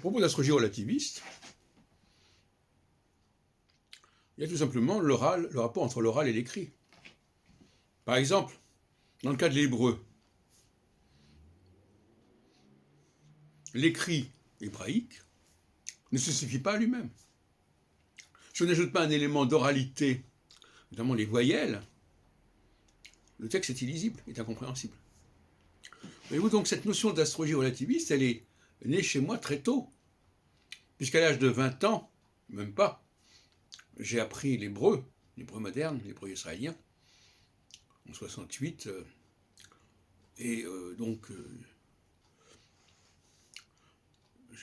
propos d'astrologie relativiste, il y a tout simplement le rapport entre l'oral et l'écrit. Par exemple, dans le cas de l'hébreu, l'écrit hébraïque ne se suffit pas à lui-même. Si on n'ajoute pas un élément d'oralité, notamment les voyelles, le texte est illisible, est incompréhensible. Voyez-vous, donc cette notion d'astrologie relativiste, elle est née chez moi très tôt, puisqu'à l'âge de 20 ans, même pas, j'ai appris l'hébreu moderne, l'hébreu israélien, en 68, je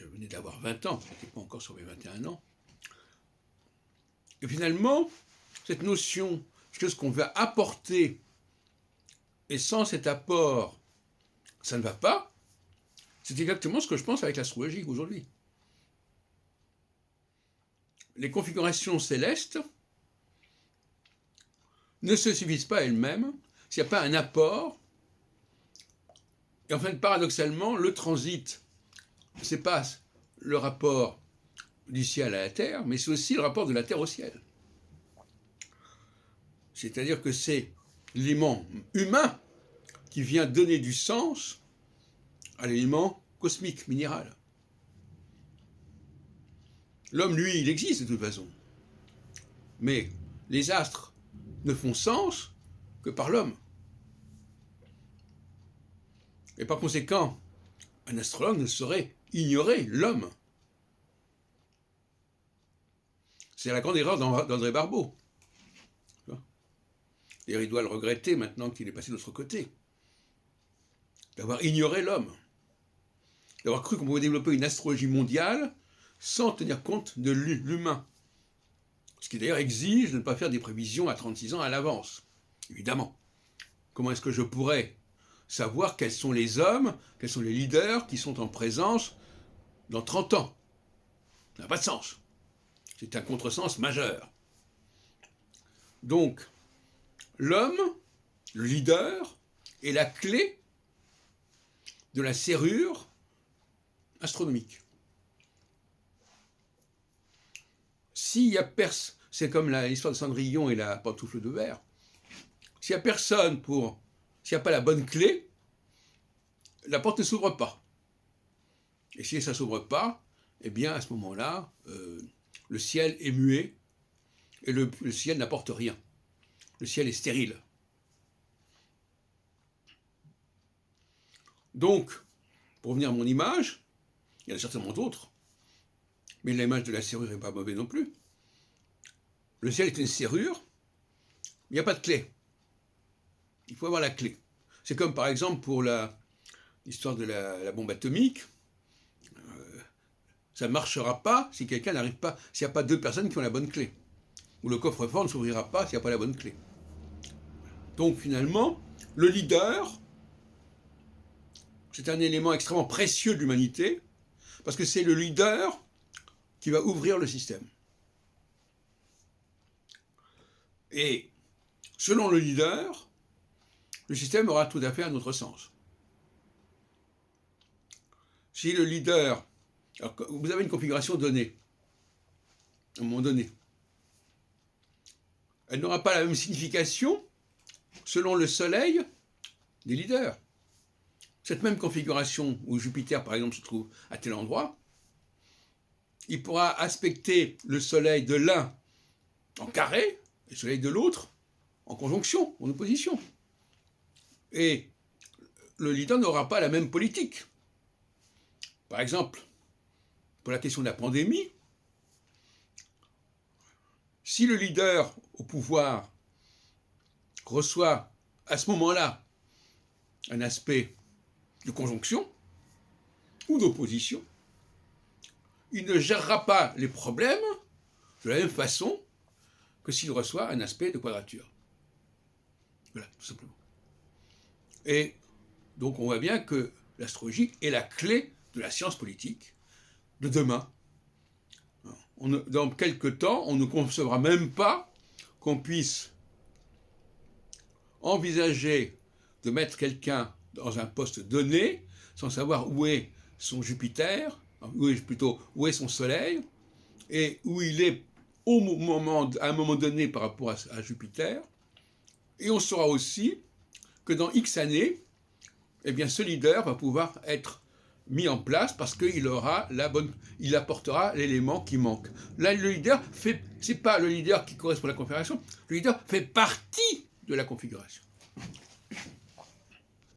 venais d'avoir 20 ans, je n'étais pas encore sur mes 21 ans. Et finalement, cette notion que ce qu'on va apporter, et sans cet apport, ça ne va pas, c'est exactement ce que je pense avec l'astrologie aujourd'hui. Les configurations célestes ne se suffisent pas elles-mêmes s'il n'y a pas un apport. Et en fait, paradoxalement, le transit, c'est pas le rapport du ciel à la terre, mais c'est aussi le rapport de la terre au ciel. C'est-à-dire que c'est l'élément humain qui vient donner du sens à l'élément cosmique, minéral. L'homme, lui, il existe de toute façon. Mais les astres ne font sens que par l'homme. Et par conséquent, un astrologue ne saurait ignorer l'homme. C'est la grande erreur d'André Barbeau. D'ailleurs, il doit le regretter maintenant qu'il est passé de l'autre côté. D'avoir ignoré l'homme. D'avoir cru qu'on pouvait développer une astrologie mondiale sans tenir compte de l'humain. Ce qui d'ailleurs exige de ne pas faire des prévisions à 36 ans à l'avance. Évidemment. Comment est-ce que je pourrais savoir quels sont les hommes, quels sont les leaders qui sont en présence dans 30 ans? Ça n'a pas de sens. C'est un contresens majeur. Donc, l'homme, le leader, est la clé de la serrure astronomique. S'il y a personne, c'est comme l'histoire de Cendrillon et la pantoufle de verre, s'il n'y a personne s'il n'y a pas la bonne clé, la porte ne s'ouvre pas. Et si ça ne s'ouvre pas, eh bien à ce moment-là, le ciel est muet et le ciel n'apporte rien. Le ciel est stérile. Donc, pour revenir à mon image, il y en a certainement d'autres, mais l'image de la serrure n'est pas mauvaise non plus. Le ciel est une serrure, mais il n'y a pas de clé. Il faut avoir la clé. C'est comme par exemple pour l'histoire de la bombe atomique. Ça ne marchera pas si quelqu'un n'arrive pas, s'il n'y a pas deux personnes qui ont la bonne clé. Ou le coffre-fort ne s'ouvrira pas s'il n'y a pas la bonne clé. Donc finalement, le leader, c'est un élément extrêmement précieux de l'humanité, parce que c'est le leader qui va ouvrir le système. Et selon le leader, le système aura tout à fait un autre sens. Si le leader... Alors, vous avez une configuration donnée, à un moment donné. Elle n'aura pas la même signification selon le soleil des leaders. Cette même configuration où Jupiter, par exemple, se trouve à tel endroit, il pourra aspecter le soleil de l'un en carré et le soleil de l'autre en conjonction, en opposition. Et le leader n'aura pas la même politique. Par exemple, pour la question de la pandémie, si le leader au pouvoir reçoit à ce moment-là un aspect de conjonction ou d'opposition, il ne gérera pas les problèmes de la même façon que s'il reçoit un aspect de quadrature. Voilà, tout simplement. Et donc on voit bien que l'astrologie est la clé de la science politique de demain. Dans quelques temps, on ne concevra même pas qu'on puisse envisager de mettre quelqu'un dans un poste donné sans savoir où est son Jupiter plutôt où est son soleil, et où il est à un moment donné par rapport à Jupiter. Et on saura aussi que dans X années, eh bien, ce leader va pouvoir être mis en place parce qu'il il apportera l'élément qui manque. Là, c'est pas le leader qui correspond à la configuration, le leader fait partie de la configuration.